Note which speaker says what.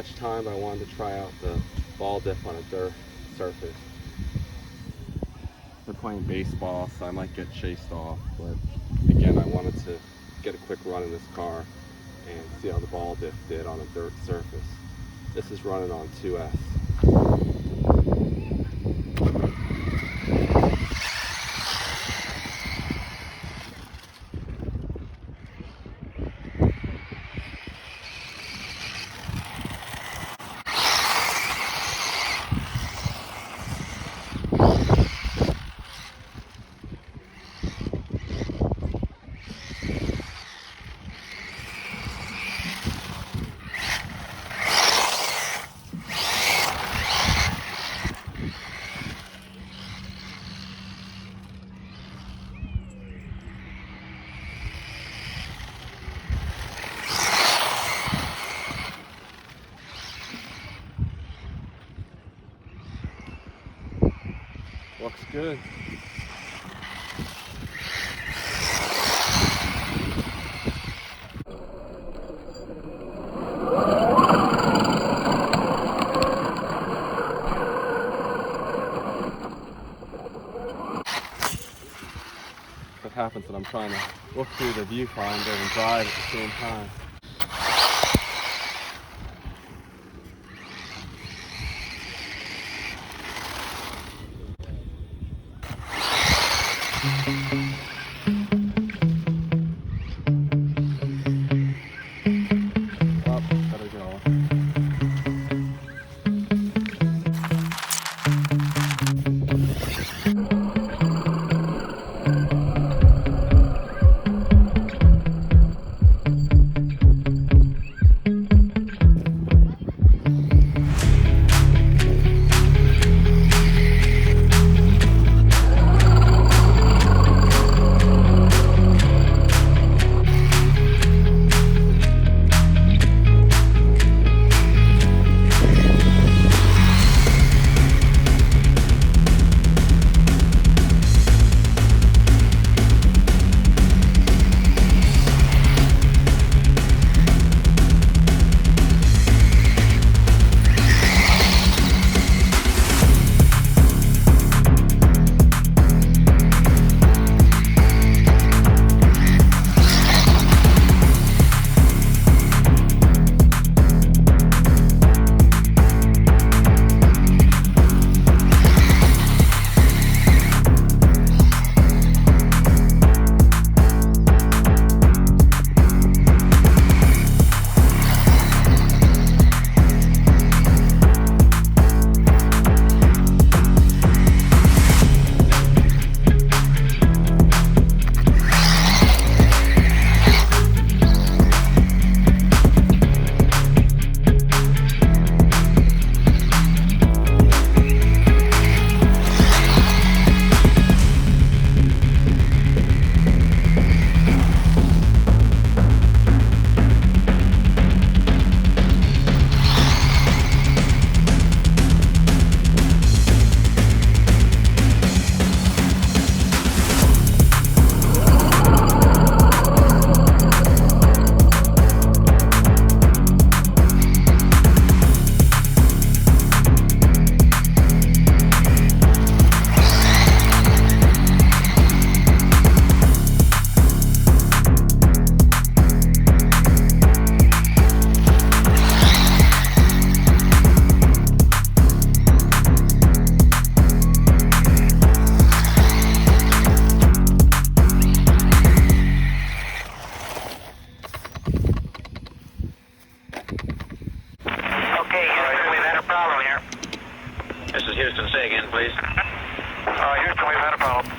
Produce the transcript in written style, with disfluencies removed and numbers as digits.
Speaker 1: much time, but I wanted to try out the ball dip on a dirt surface. They're playing baseball, so I might get chased off, but again, I wanted to get a quick run in this car and see how the ball dip did on a dirt surface. This is running on 2S. Looks good. What happens when I'm trying to look through the viewfinder and drive at the same time.
Speaker 2: This is Houston. Say again, please.
Speaker 3: Houston, we've had a problem.